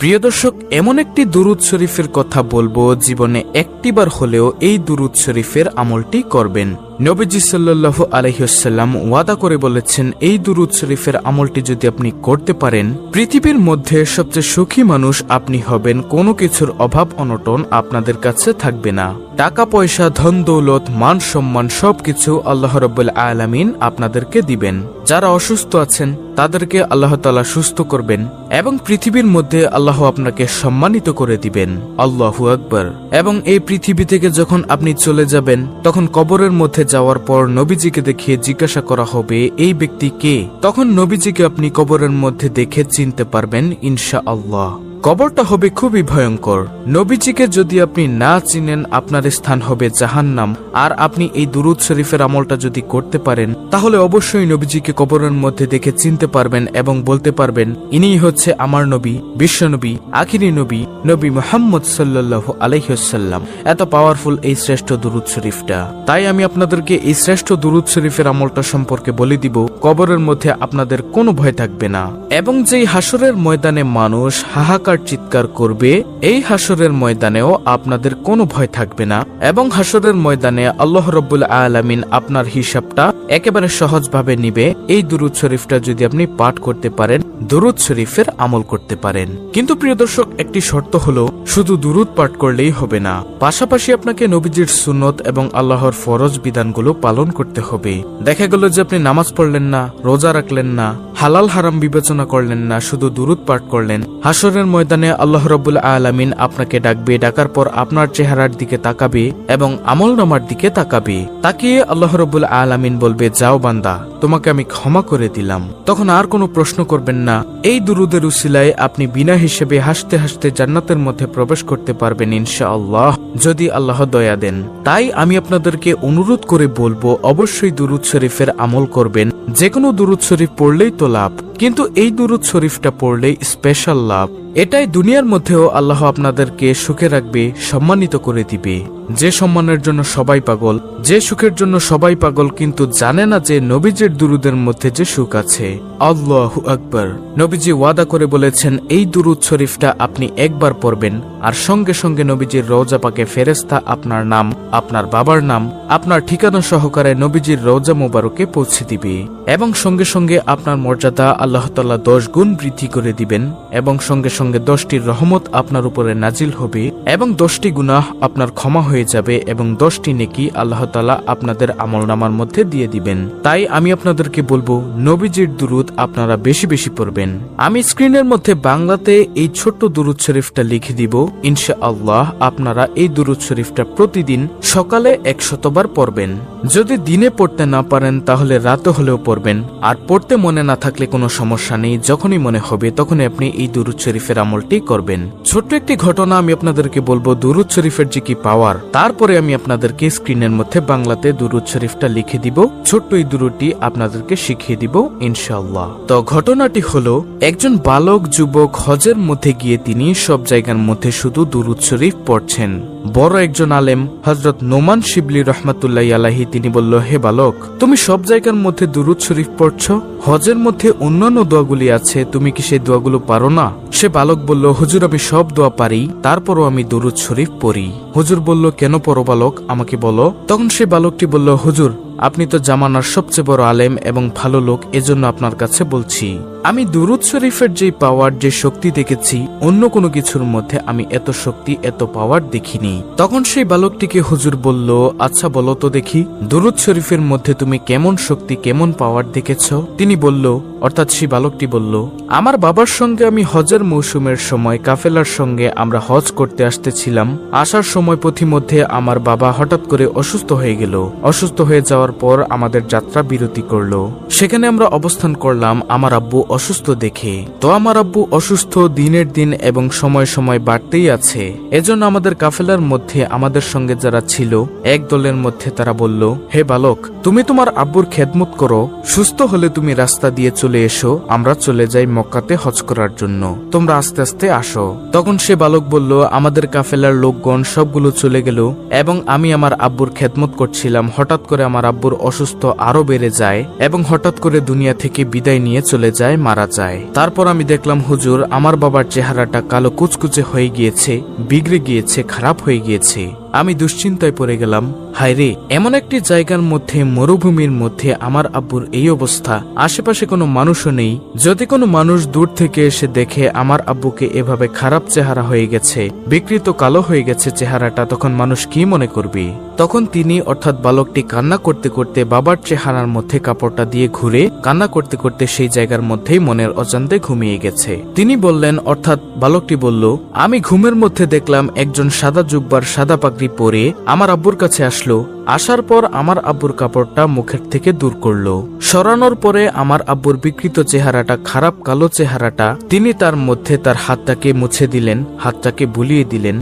প্রিয় দর্শক, এমন একটি দুরূদ শরীফের কথা বলবো, জীবনে একটিবার হলেও এই দুরূদ শরীফের আমলটি করবেন। নবীজি সাল্লাল্লাহু আলাইহি ওয়াসাল্লাম ওয়াদা করে বলেছেন, এই দুরূদ শরীফের আমলটি যদি আপনি করতে পারেন, পৃথিবীর মধ্যে সবচেয়ে সুখী মানুষ আপনি হবেন। কোনো কিছুর অভাব অনটন আপনাদের কাছে থাকবে না। টাকা পয়সা, ধন দৌলত, মান সম্মান সবকিছু আল্লাহ রাব্বুল আলামিন আপনাদেরকে দিবেন। যারা অসুস্থ আছেন তাদেরকে আল্লাহ তাআলা সুস্থ করবেন এবং পৃথিবীর মধ্যে আল্লাহ আপনাকে সম্মানিত করে দিবেন। আল্লাহু আকবার। এবং এই পৃথিবী থেকে যখন আপনি চলে যাবেন, তখন কবরের মধ্যে যাওয়ার পর নবীজিকে দেখিয়ে জিজ্ঞাসা করা হবে, এই ব্যক্তি কে? তখন নবীজিকে আপনি কবরের মধ্যে দেখে চিনতে পারবেন ইনশাআল্লাহ। কবরটা হবে খুবই ভয়ঙ্কর। নবীজিকে যদি আপনি না চিনেন, আপনার স্থান হবে জাহান্নাম। আর আপনি এই দুরূদ শরীফের আমলটা যদি করতে পারেন, তাহলে অবশ্যই নবীজিকে কবরের মধ্যে দেখে চিনতে পারবেন এবং বলতে পারবেন, ইনিই হচ্ছে আমার নবী, বিশ্বনবী, আখিরি নবী, নবী মুহাম্মদ সাল্লাল্লাহু আলাইহি ওয়াসাল্লাম। এত পাওয়ারফুল এই শ্রেষ্ঠ দুরূদ শরীফটা। তাই আমি আপনাদেরকে এই শ্রেষ্ঠ দুরূদ শরীফের আমলটা সম্পর্কে বলে দিব। কবরের মধ্যে আপনাদের কোনো ভয় থাকবে না। এবং যেই হাসরের ময়দানে মানুষ হাহাকার চিৎকার করবে, এই হাসরের ময়দানেও আপনাদের কোনো ভয় থাকবে না। এবং হাসরের ময়দানে আল্লাহ রাব্বুল আলামিন আপনার হিসাবটা একেবারে সহজভাবে নিবে, এই দুরূদ শরীফটা যদি আপনি পাঠ করতে পারেন, দুরূদ শরীফের আমল করতে পারেন। কিন্তু প্রিয় দর্শক, একটি শর্ত হলো, শুধু দুরূদ পাঠ করলেই হবে না, পাশাপাশি আপনাকে নবীজির সুন্নত এবং আল্লাহর ফরজ বিধানগুলো পালন করতে হবে। দেখা গেল যে আপনি নামাজ পড়লেন না, রোজা রাখলেন না, হালাল হারাম বিবেচনা করলেন না, শুধু দুরূদ পাঠ করলেন। হাসরের ময়দানে আল্লাহ রাব্বুল আলামিন আপনাকে ডাকবে, ডাকার পর আপনার চেহারার দিকে তাকাবে এবং আমলনামার দিকে তাকাবে। তাকিয়ে আল্লাহ রাব্বুল আলামিন বলবে, যাও বান্দা, তোমাকে আমি ক্ষমা করে দিলাম। তখন আর কোনো প্রশ্ন করবেন না। এই দুরূদের উসিলায় আপনি বিনা হিসেবে হাসতে হাসতে জান্নাতের মধ্যে প্রবেশ করতে পারবেন ইনশাআল্লাহ, যদি আল্লাহ দয়া দেন। তাই আমি আপনাদেরকে অনুরোধ করে বলবো, অবশ্যই দুরূদ শরীফের আমল করবেন। যে কোনো দুরূদ শরীফ পড়লেই তো লাভ, কিন্তু এই দুরূদ শরীফটা পড়লেই স্পেশাল লাভ। এটাই দুনিয়ার মধ্যেও আল্লাহ আপনাদেরকে সুখে রাখবে, সম্মানিত করে দিবে। যে সম্মানের জন্য সবাই পাগল, যে সুখের জন্য সবাই পাগল, কিন্তু জানে না যে নবীজির দুরূদের মধ্যে যে সুখ আছে। আল্লাহু আকবার। নবীজি ওয়াদা করে বলেছেন, এই দুরূদ শরীফটা আপনি একবার পড়বেন আর সঙ্গে সঙ্গে নবীজির রওজা পাকে ফেরেশতা আপনার নাম, আপনার বাবার নাম, আপনার ঠিকানা সহকারে নবীজির রওজা মোবারকে পৌঁছে দিবে এবং সঙ্গে সঙ্গে আপনার মর্যাদা আল্লাহ তাআলা 10 গুণ বৃদ্ধি করে দিবেন এবং সঙ্গে সঙ্গে 10টি রহমত আপনার উপরে নাজিল হবে এবং 10টি গুনাহ আপনার ক্ষমা হয়ে যাবে এবং 10টি নেকি আল্লাহ তাআলা আপনাদের আমলনামার মধ্যে দিয়ে দিবেন। তাই আমি আপনাদেরকে বলবো, নবীজির দুরূদ আপনারা বেশি বেশি পড়বেন। আমি স্ক্রিনের মধ্যে বাংলাতে এই ছোট্ট দুরূদ শরীফটা লিখে দিব। ইনশাআল্লাহ আপনারা এই দুরূদ শরীফটা প্রতিদিন সকালে 100 বার পড়বেন। যদি দিনে পড়তে না পারেন তাহলে রাতে হলেও পড়বেন। আর পড়তে মনে না থাকলে কোনো সমস্যা নেই, যখনই মনে হবে তখনই আপনি এই দুরূদ শরীফের আমলটি করবেন। ছোট্ট একটি ঘটনা আমি আপনাদেরকে বলবো, দুরূদ শরীফের যে কি পাওয়ার, তারপরে আমি আপনাদেরকে স্ক্রিনের মধ্যে বাংলাতে দুরূদ শরীফটা লিখে দিব। ছোট্ট এই দুরূদটি আপনাদেরকে শিখিয়ে দিব ইনশাআল্লাহ। তো ঘটনাটি হলো, একজন বালক যুবক হজের মধ্যে গিয়ে তিনি সব জায়গার মধ্যে শুধু দুরূদ শরীফ পড়ছেন। বড় একজন আলেম হযরত নোমান শিবলি রাহমাতুল্লাহি আলাইহি তিনি বলল, হে বালক, তুমি সব জায়গার মধ্যে দুরূদ শরীফ পড়ছো, হজের মধ্যে অন্যান্য দোয়াগুলি আছে, তুমি কি সেই দোয়াগুলো পারো না? সে বালক বলল, হুজুর আমি সব দোয়া পারি, তারপরও আমি দুরূদ শরীফ পড়ি। হুজুর বলল, কেন পড়ো বালক, আমাকে বলো। তখন সে বালকটি বলল, হুজুর আপনি তো জামানার সবচেয়ে বড় আলেম এবং ভালো লোক, এজন্য আপনার কাছে বলছি, আমি দুরূদ শরীফের যে পাওয়ার, যে শক্তি দেখেছি, অন্য কোনো কিছুর মধ্যে আমি এত শক্তি, এত পাওয়ার দেখিনি। তখন সেই বালকটিকে হুজুর বলল, আচ্ছা বলো তো দেখি, দুরূদ শরীফের মধ্যে তুমি কেমন শক্তি, কেমন পাওয়ার দেখেছ? তিনি বলল, অর্থাৎ সেই বালকটি বলল, আমার বাবার সঙ্গে আমি হজের মৌসুমের সময় কাফেলার সঙ্গে আমরা হজ করতে আসতেছিলাম। আসার সময় পথিমধ্যে আমার বাবা হঠাৎ করে অসুস্থ হয়ে গেল। অসুস্থ হয়ে যাওয়ার পর আমাদের যাত্রা বিরতি করলো। সেখানে আমরা অবস্থান করলাম আমার আব্বু অসুস্থ দেখে। তো আমার আব্বু অসুস্থ দিনের দিন এবং সময় সময় বাড়তেই আছে। এজন্য আমাদের কাফেলার মধ্যে আমাদের সঙ্গে যারা ছিল, এক দলের মধ্যে তারা বলল, হে বালক, তুমি তোমার আব্বুর খেদমত করো, সুস্থ হলে তুমি রাস্তা দিয়ে চলে চলে এসো, আমরা চলে যাই মক্কাতে হজ করার জন্য, তোমরা আস্তে আস্তে আসো। তখন সে বালক বলল, আমাদের কাফেলার লোকগণ সবগুলো চলে গেল এবং আমি আমার আব্বুর খেদমত করছিলাম। হঠাৎ করে আমার আব্বুর অসুস্থ আরো বেড়ে যায় এবং হঠাৎ করে দুনিয়া থেকে বিদায় নিয়ে চলে যায়, মারা যায়। তারপর আমি দেখলাম হুজুর, আমার বাবার চেহারাটা কালো কুচকুচে হয়ে গিয়েছে, বিগড়ে গিয়েছে, খারাপ হয়ে গিয়েছে। আমি দুশ্চিন্তায় পড়ে গেলাম। হায়রে, এমন একটি জায়গার মধ্যে, মরুভূমির মধ্যে আমার আব্বুর এই অবস্থা, আশেপাশে কোনো মানুষও নেই। যদি কোনো মানুষ দূর থেকে এসে দেখে আমার আব্বুকে এভাবে খারাপ চেহারা হয়ে গেছে, বিকৃত কালো হয়ে গেছে চেহারাটা, তখন মানুষ কি মনে করবে? তখন তিনি অর্থাৎ বালকটি কান্না করতে করতে বাবার চেহারার মধ্যে কাপড়টা দিয়ে ঘুরে কান্না করতে করতে সেই জায়গার মধ্যেই মনের অজান্তে ঘুমিয়ে গেছে। তিনি বললেন, অর্থাৎ বালকটি বলল, আমি ঘুমের মধ্যে দেখলাম একজন সাদা জুব্বার সাদা পাগড়ি পরে আমার আব্বুর কাছে আসলো। আসার পর আমার আব্বুর কাপড়টা মুখের থেকে দূর করলো। সরানোর পরে আমার আব্বুর বিকৃত চেহারাটা, খারাপ কালো চেহারাটা, তিনি তার মধ্যে তার হাতটাকে মুছে দিলেন, হাতটাকে বুলিয়ে দিলেন,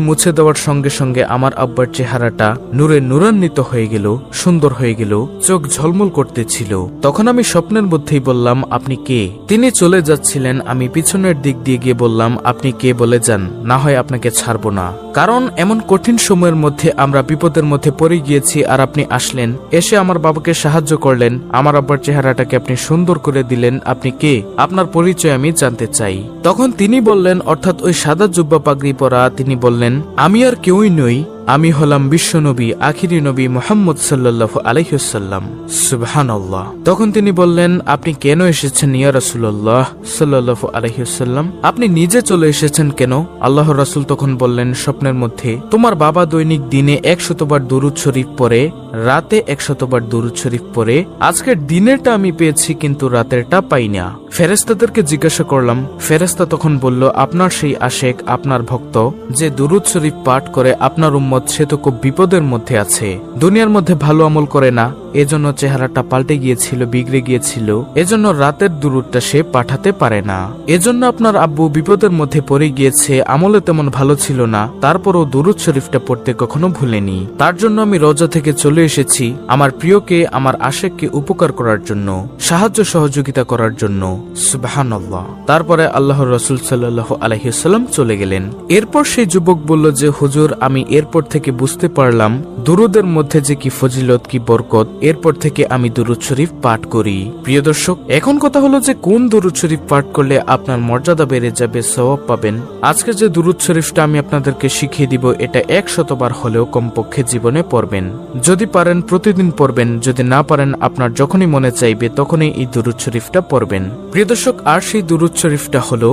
মুছে দেওয়ার সঙ্গে সঙ্গে আমার আব্বার চেহারাটা নূরে নূরান্বিত হয়ে গেল, সুন্দর হয়ে গেল, চোখ ঝলমল করতেছিল। তখন আমি স্বপ্নের মধ্যেই বললাম, আপনি কে? তিনি চলে যাচ্ছিলেন। আমি পিছনের দিক দিয়ে গিয়ে বললাম, আপনি কে বলে যান, না হয় আপনাকে ছাড়বো না। কারণ এমন কঠিন সময়ের মধ্যে আমরা বিপদের মধ্যে পড়ে গিয়েছি, আর আপনি আসলেন, এসে আমার বাবাকে সাহায্য করলেন, আমার আব্বার চেহারাটাকে আপনি সুন্দর করে দিলেন। আপনি কে? আপনার পরিচয় আমি জানতে চাই। তখন তিনি বললেন, অর্থাৎ ওই সাদা জুব্বা পাগড়ি পরা, তিনি বললেন, আমি আর কেউই নই, আমি হলাম বিশ্বনবী, আখিরি নবী মুহাম্মদ সাল্লাল্লাহু আলাইহি ওয়াসাল্লাম। সুবহানাল্লাহ। তখন তিনি বললেন, আপনি কেন এসেছেন ইয়া রাসূলুল্লাহ সাল্লাল্লাহু আলাইহি ওয়াসাল্লাম? আপনি নিজে চলে এসেছেন কেন? আল্লাহর রাসূল তখন বললেন স্বপ্নের মধ্যে, তোমার বাবা দৈনিক দিনে 100 বার দুরূদ শরীফ পড়ে, রাতে 100 বার দুরূদ শরীফ পড়ে। আজকের দিনেরটা আমি পেয়েছি, কিন্তু রাতেরটা পাই না। ফেরেশতাদেরকে জিজ্ঞাসা করলাম। ফেরেশতা তখন বলল, আপনার সেই আশেক, আপনার ভক্ত যে দুরূদ শরীফ পাঠ করে, আপনার উম্মত, সে তো খুব বিপদের মধ্যে আছে, দুনিয়ার মধ্যে ভালো আমল করে না, এজন্য চেহারাটা পাল্টে গিয়েছিল, বিগড়ে গিয়েছিল, এজন্য রাতের দুরূদটা সে পাঠাতে পারে না। এজন্য আপনার আব্বু বিপদের মধ্যে পড়ে গিয়েছে, আমলে তেমন ভালো ছিল না, তারপরও দুরূদ শরীফটা পড়তে কখনো ভুলেনি। তার জন্য আমি রওজা থেকে চলে এসেছি, আমার প্রিয়কে, আমার আশেককে উপকার করার জন্য, সাহায্য সহযোগিতা করার জন্য। সুবহানাল্লাহ। তারপরে আল্লাহর রাসূল সাল্লাল্লাহু আলাইহি ওয়াসাল্লাম চলে গেলেন। এরপর সেই যুবক বলল যে, হুজুর, আমি এরপর থেকে বুঝতে পারলাম দুরূদের মধ্যে যে কি ফজিলত, কি বরকত। এরপর থেকে আমি দুরূদ শরীফ পাঠ করি। প্রিয় দর্শক, এখন কথা হলো যে কোন দুরূদ শরীফ পাঠ করলে আপনার মর্যাদা বেড়ে যাবে, সওয়াব পাবেন। আজকে যে দুরূদ শরীফটা আমি আপনাদেরকে শিখিয়ে দিব, এটা 100 বার হলেও কমপক্ষে জীবনে পড়বেন। যদি পারেন প্রতিদিন পড়বেন, যদি না পারেন আপনার যখনই মনে চাইবে তখনই এই দুরূদ শরীফটা পড়বেন। প্রিয় দর্শক, আর সেই দুরূদ শরীফটা হলো,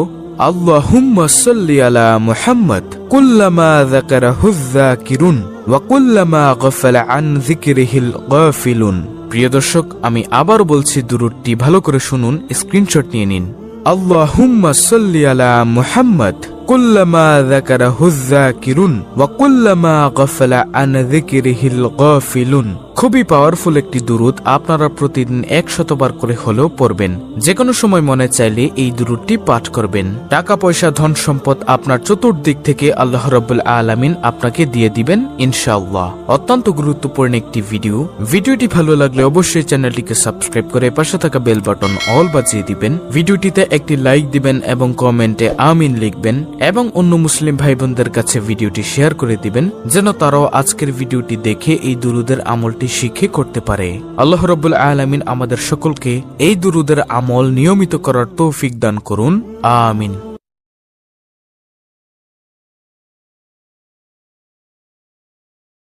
আল্লাহুম্মা সাল্লি আলা মুহাম্মদ কুল্লামা যাকারাহুয যাকিরুন ওয়া কুল্লামা গাফালা আন যিকরিহিল গাফিলুন। প্রিয় দর্শক, আমি আবার বলছি, দুরূদটি ভালো করে শুনুন, স্ক্রিনশট নিয়ে নিন। আল্লাহুম্মা সাল্লি আলা মুহাম্মদ কুল্লামা যাকারাহুয যাকিরুন ওয়া কুল্লামা গাফালা আন যিকরিহিল গাফিলুন। খুবই পাওয়ারফুল একটি দুরূদ, আপনারা প্রতিদিন 100 বার করে হলেও পড়বেন। যে কোনো সময় মনে চাইলে এই দুরূদটি পাঠ করবেন। টাকা পয়সা, ধন সম্পদ আপনার চতুর্দিক থেকে আল্লাহ রাব্বুল আলামিন আপনাকে দিয়ে দিবেন ইনশাআল্লাহ। অত্যন্ত গুরুত্বপূর্ণ একটি ভিডিওটি ভালো লাগলে অবশ্যই চ্যানেলটিকে সাবস্ক্রাইব করে পাশে থাকা বেল বাটন অল বাজিয়ে দিবেন। ভিডিওটিতে একটি লাইক দিবেন এবং কমেন্টে আমিন লিখবেন এবং অন্য মুসলিম ভাই বোনদের কাছে ভিডিওটি শেয়ার করে দিবেন, যেন তারাও আজকের ভিডিওটি দেখে এই দুরূদের আমলটি শিখে করতে পারে। আল্লাহ রাব্বুল আলামিন আমাদের সকলকে এই দুরূদের আমল নিয়মিত করার তৌফিক দান করুন। আমিন।